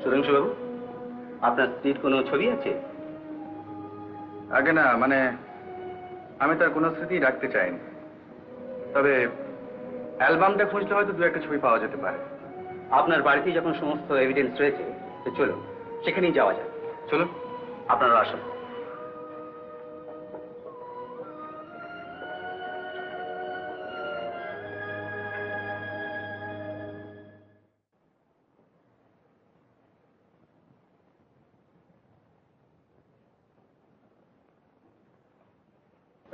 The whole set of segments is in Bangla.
সুধাংশুবাবু, আপনার স্ত্রীর কোনো ছবি আছে? আগে না, মানে আমি তার কোনো স্মৃতি রাখতে চাইনি, তবে অ্যালবামটা খুঁজলে হয়তো দু একটা ছবি পাওয়া যেতে পারে। আপনার বাড়িতে যখন সমস্ত এভিডেন্স রয়েছে, তো চলুন সেখানেই যাওয়া যায়। চলুন, আপনারা আসুন।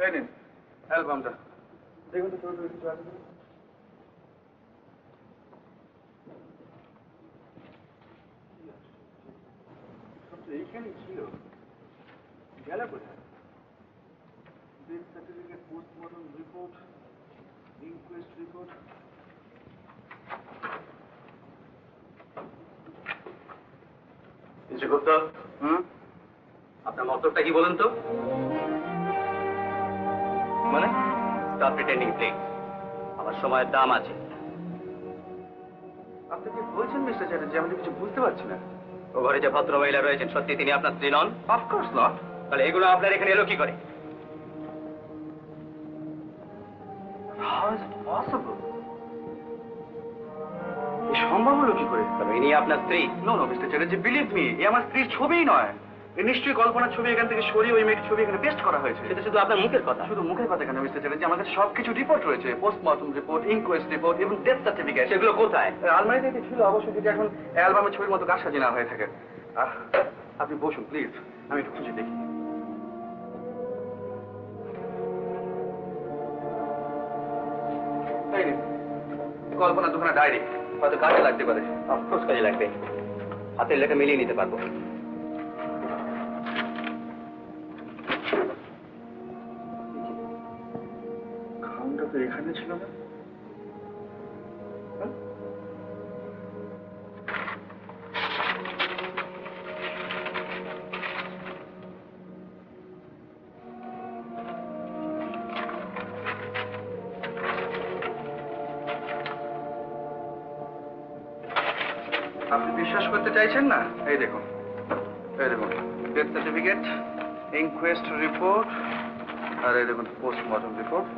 এই নিন অ্যালবামটা, দেখুন তো ছবি কিছু আছে। এইখানেই ছিল, গেল কোথায়? Death certificate, postmortem report, inquest report. Mister Gupta, আপনার মতলবটা কি বলুন তো? মানে স্টপ প্রিটেন্ডিং প্লিজ। আমার সময়ের দাম আছে। আপনি কি বলছেন মিস্টার চ্যাটার্জি? আমি তো কিছু বুঝতে পারছি না। ও ঘরে যে ভদ্র মহিলা রয়েছেন, সত্যি তিনি আপনার স্ত্রী নন? Of course not. তাহলে এগুলো আপনার এখানে এলো কি করে? How is it possible? এই সম্ভব হলো কি করে? তবে ইনি আপনার স্ত্রী? No no mister Chatterjee, believe me, এ আমার স্ত্রীর ছবিই নয়। এ নিশ্চয়ই কল্পনার ছবি এখান থেকে সরিয়ে ওই মেয়ের ছবি এখানে পেস্ট করা হয়েছে। সেটা শুধু আপনার মুখের কথা। শুধু মুখের কথা কেন মিস্টার চ্যাটার্জি, আমার কাছে সবকিছু রিপোর্ট রয়েছে, পোস্টমর্টম রিপোর্ট, ইনকোয়েস্ট রিপোর্ট এবং ডেথ সার্টিফিকেট। সেগুলো কোথায়? আলমারিতে ছিল অবশ্যই, যদি এখন অ্যালবামের ছবির মতো কাজ সাজিয়ে না হয়ে থাকে। আপনি বসুন প্লিজ, আমি একটু খুঁজে দেখি। কল্পনা দুখানা ডায়েরি, হয়তো কাজে লাগতে পারে। অফকোর্স কাজে লাগবে, হাতের লেখা মিলিয়ে নিতে পারবো। খামটা তো এখানে ছিল না। আপনি বিশ্বাস করতে চাইছেন না? এই দেখুন, এই দেখুন ডেথ সার্টিফিকেট, ইনকোয়েস্ট রিপোর্ট, আর এই দেখুন পোস্টমর্টম রিপোর্ট,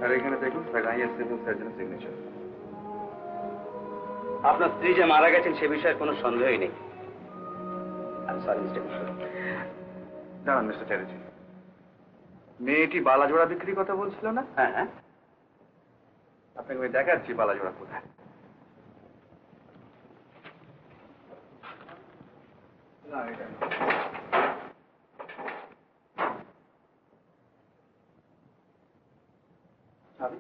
আর এখানে দেখুন সাগাইয়ের সিভিল সার্জনের সিগনেচার। আপনার স্ত্রী যে মারা গেছেন সে বিষয়ে কোনো সন্দেহই নেই। সরি মিস্টার গুপ্ত। দাঁড়ান মিস্টার চ্যাটার্জি, মেয়েটি বালাজোড়া বিক্রির কথা বলছিল না? হ্যাঁ হ্যাঁ, আপনাকে আমি দেখাচ্ছি বালাজোড়া কোথায়। না, এটা না। চাবি?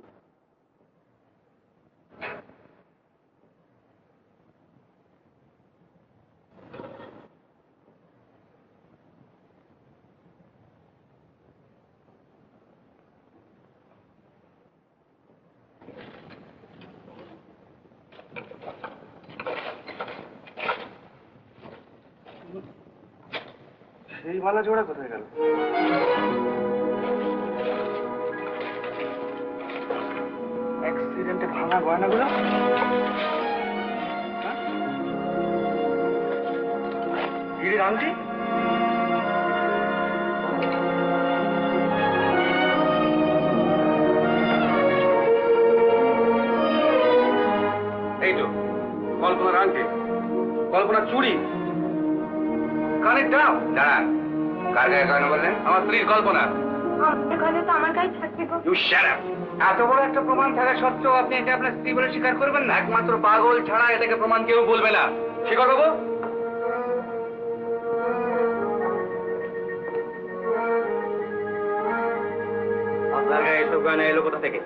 সেই বালা জোড়া কোথায় গেল? অ্যাক্সিডেন্টে ভাঙা গয়নাগুলো? গিরির আংটি? এই তো কল্পনার আংটি, কল্পনার চুড়ি, কানের দাম। দাঁড়ান, কার গায়ে গয়না বললেন? আমার স্ত্রীর কল্পনা। আমার গায়ে থাকবে গো। You shut up. এত বড় একটা প্রমাণ থাকা সত্ত্বেও আপনি এটা আপনার স্ত্রী বলে স্বীকার করবেন না? একমাত্র পাগল ছাড়া এটাকে প্রমাণ কেউ বলবে না। স্বীকার করবো? আপনার গায়ে এসব গয়না এলো কোথা থেকে?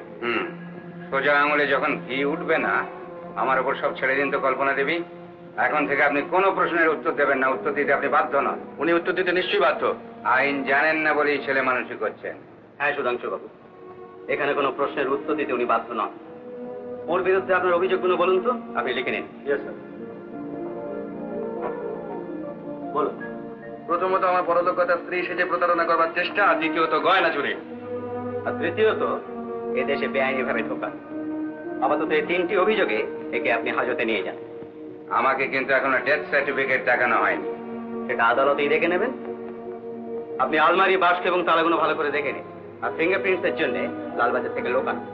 সোজা আঙুলে যখন ঘি উঠবে না, আমার উপর সব ছেড়ে দিন তো কল্পনা দেবী। এখন থেকে আপনি কোনো প্রশ্নের উত্তর দেবেন না, উত্তর দিতে আপনি বাধ্য নন। উনি উত্তর দিতে নিশ্চয়ই বাধ্য। আইন জানেন না বলেই ছেলে মানুষই করছেন। হ্যাঁ সুধাংশু বাবু, এখানে কোনো প্রশ্নের উত্তর দিতে উনি বাধ্য নন। ওর বিরুদ্ধে আপনার অভিযোগগুলো বলুন তো, আপনি লিখে নিন। Yes sir. বলুন। প্রথমত আমার পরলোকগতা স্ত্রী সেজে প্রতারণা করবার চেষ্টা, আর দ্বিতীয়ত গয়না চুরি, আর তৃতীয়ত এদেশে বেআইনি ভাবে ঢোকা। আপাতত এই তিনটি অভিযোগে একে আপনি হাজতে নিয়ে যান। আমাকে কিন্তু এখনো ডেথ সার্টিফিকেট দেখানো হয়নি। সেটা আদালতেই দেখে নেবেন। আপনি আলমারি বাস্ক এবং তালাগুলো ভালো করে দেখে নিন। আর ফিঙ্গারপ্রিন্টস এর জন্য লালবাজার থেকে লোক আনুন।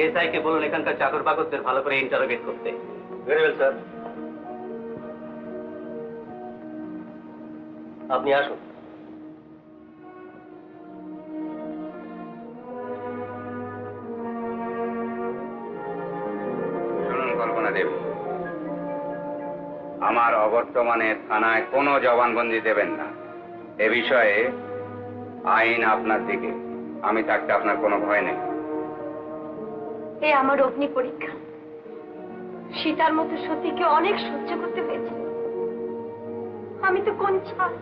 এসআই কে বলুন এখানকার চাকর বাকরদের ভালো করে ইন্টারোগেট করতে। ভেরি ওয়েল স্যার, আপনি আসুন। শুনুন কল্পনা দেবী, আমার অবর্তমানে থানায় কোনো জবানবন্দি দেবেন না। এ বিষয়ে আইন আপনার দিকে, আমি থাকতে আপনার কোনো ভয় নেই। এ আমার অগ্নি পরীক্ষা। সীতার মতো সতীকে অনেক সহ্য করতে হয়েছে। আমি তো কোন ছাড়।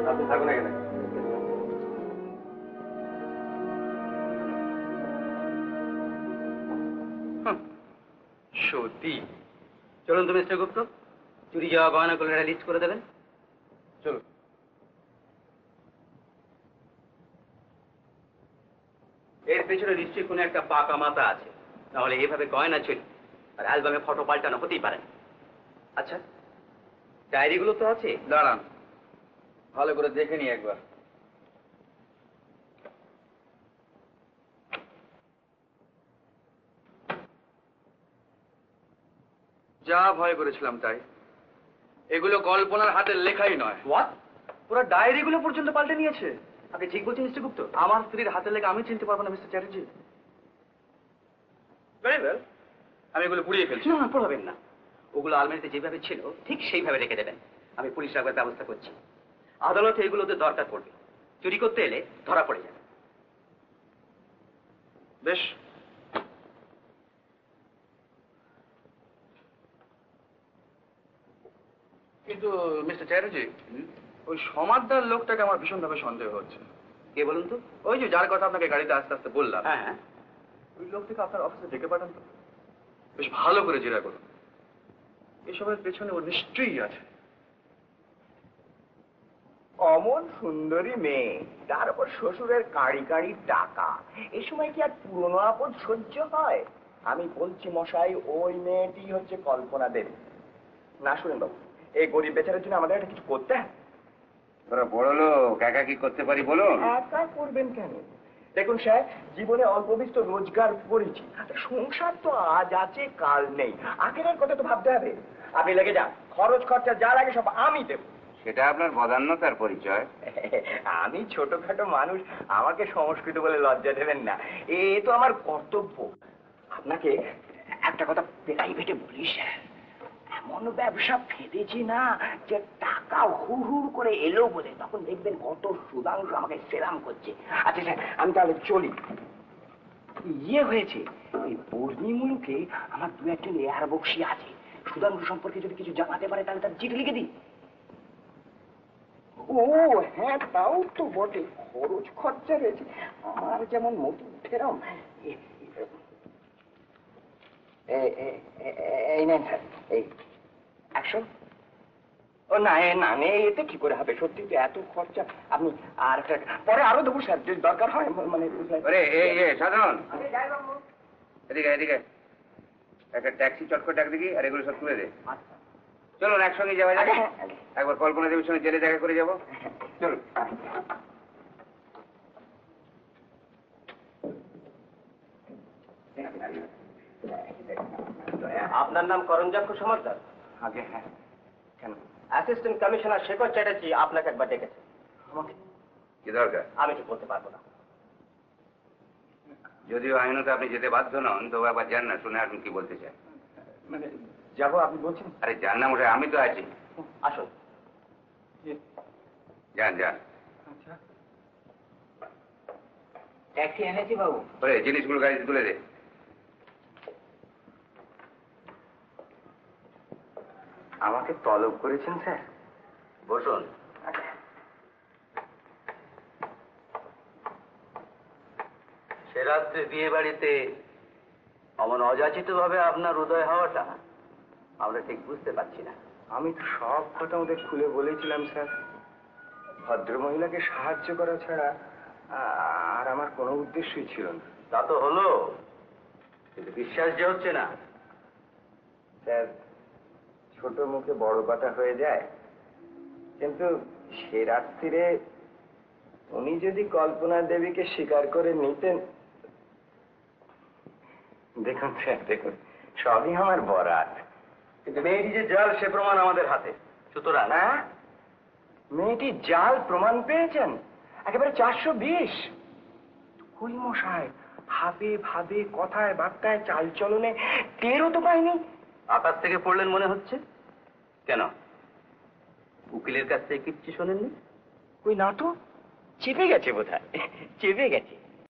আপনি থাকুন এখানে। সত্যি? চলুন তো মিস্টার গুপ্ত, চুরি যাওয়া গয়নাগুলো লিস্ট করে দেবেন। চলুন। এর পেছনে নিশ্চয়ই কোনো একটা পাকা মাথা আছে, নাহলে এভাবে গয়না চুরি আর অ্যালবামে ফটো পাল্টানো হতেই পারে না। আচ্ছা, ডায়েরিগুলো তো আছে। দাঁড়ান, ভালো করে দেখে নি একবার। যা ভয় করেছিলাম তাই। এগুলো কল্পনার হাতের লেখাই নয়। হোয়াট? পুরো ডায়েরিগুলো পর্যন্ত পাল্টে নিয়েছে। আপনি ঠিক বলছেন মিস্টার গুপ্ত? আমার স্ত্রীর হাতের লেখা আমি চিনতে পারবো না মিস্টার চ্যাটার্জি। Very well. আমি এগুলো পুড়িয়ে ফেলছি। না, পড়াবেন না। ওগুলো আলমারিতে যেভাবে ছিল ঠিক সেইভাবে রেখে দেবেন। আমি পুলিশ রাখবার ব্যবস্থা করছি। আদালতে এগুলোতে দরকার পড়বে। চুরি করতে এলে ধরা পড়ে যাবে। বেশ, কিন্তু মিস্টার চ্যাটার্জি, ওই সমাদদার লোকটাকে আমার ভীষণভাবে সন্দেহ হচ্ছে। কে বলুন তো? ওই যে যার কথা আপনাকে গাড়িতে আস্তে আস্তে বললাম, হ্যাঁ হ্যাঁ। ওই লোকটাকে আপনার অফিসে ডেকে পাঠান তো। বেশ ভালো করে জেরা করুন। এসবের পেছনে ও নিশ্চয়ই আছে। অমন সুন্দরী মেয়ে, তার উপর শ্বশুরের কাঁড়ি কাঁড়ি টাকা, এ সময় কি আর পুরনো আপদ সহ্য হয়? আমি বলছি মশাই, ওই মেয়েটি হচ্ছে কল্পনা দেবী। না শুনেন বাবু, এই গরিব বেচারের জন্য আমাদের একটা কিছু করতে হয়। তোরা বড় লোক, একা কি করতে পারি বলুন? একা করবেন কেন? দেখুন স্যার, জীবনে অল্প বিস্তর রোজগার করেছি, সংসার তো আজ আছে কাল নেই, আগের কথা তো ভাবতে হবে। আপনি লেগে যান, খরচ খরচা যা লাগে সব আমি দেবো। সেটা আপনার বদান্যতার পরিচয়। আমি ছোটখাটো মানুষ, আমাকে সংস্কৃত বলে লজ্জা দেবেন না, এ তো আমার কর্তব্য। আপনাকে একটা কথা প্রাইভেটে বলি স্যার, এমন ব্যবসা ফেঁদেছি না যে টাকা হুড় করে এলো বলে তখন দেখবেন কত সুদাংশ আমাকে সেরাম করছে। আচ্ছা স্যার, আমি তাহলে চলি। ইয়ে হয়েছে, এই বর্ণি মুলুকে আমার দু একজন এয়ার বক্সি আছে, সুদাংশ সম্পর্কে যদি কিছু জানাতে পারে তাহলে তার চিঠি লিখে দিই। ও হ্যাঁ, তাও তো বটে, খরচ খরচা রয়েছে আমার যেমন মতো ফেরাম। এই নেন স্যার, এই 100। ও না, না এতে কি করে হবে, সত্যি তো এত খরচা। আপনি আর পরে আরো দেবো স্যার, যদি দরকার হয়। মানে সাধারণ, এদিকে এদিকে একটা ট্যাক্সি চটকট ডাক দেখি, আর এগুলো সব তুলে দে। চলুন একসঙ্গে যাওয়া যাবে। একবার কল্পনা দেবীর সঙ্গে জেলে দেখা করে যাবো। চলুন। আপনার নাম করঞ্জাক্ষ সমাদ্দার? আগে হ্যাঁ। কেন? অ্যাসিস্ট্যান্ট কমিশনার শেখর চ্যাটার্জি আপনাকে একবার ডেকেছে। আমাকে? কি দরকার? আমি তো বলতে পারবো না। যদিও আইনত আপনি যেতে বাধ্য নন, তবু একবার যান না, শুনে আসুন কি বলতে চান। মানে যাবো আপনি বলছেন? আরে যান না মশাই, আমি তো আছি। আসুন। যান যান। আচ্ছা, ট্যাক্সি এনেছি বাবু। ওরে জিনিসগুলো গাড়িতে তুলে দে। আমাকে তলব করেছেন স্যার? বসুন। সে রাত্রে বিয়ে বাড়িতে অমন অযাচিত ভাবে আপনার উদয় হওয়াটা আমরা ঠিক বুঝতে পারছি না। আমি তো সব কথা ওদের খুলে বলেছিলাম স্যার, ভদ্রমহিলাকে সাহায্য করা ছাড়া আর আমার কোনো উদ্দেশ্যই ছিল না। তা তো হলো, কিন্তু বিশ্বাস যে হচ্ছে না। স্যার, ছোট মুখে বড় কথা হয়ে যায়, কিন্তু সে রাত্রিরে উনি যদি কল্পনা দেবীকে স্বীকার করে নিতেন। দেখুন স্যার, দেখুন, সবই আমার বরাত। কিন্তু মেয়েটি যে জাল সে প্রমাণ আমাদের হাতে, সুতরাং হ্যাঁ, মেয়েটি জাল প্রমাণ পেয়েছেন একেবারে 420। কই মশাই, ভাবে ভাবে, কথায় বার্তায়, চাল চলনে টেরও তো পাইনি। আকাশ থেকে পড়লেন মনে হচ্ছে। কেন, উকিলের কাছ থেকে কিচ্ছু শোনেননি? ওই না তো, চেপে গেছে বোধহয়, চেপে গেছে।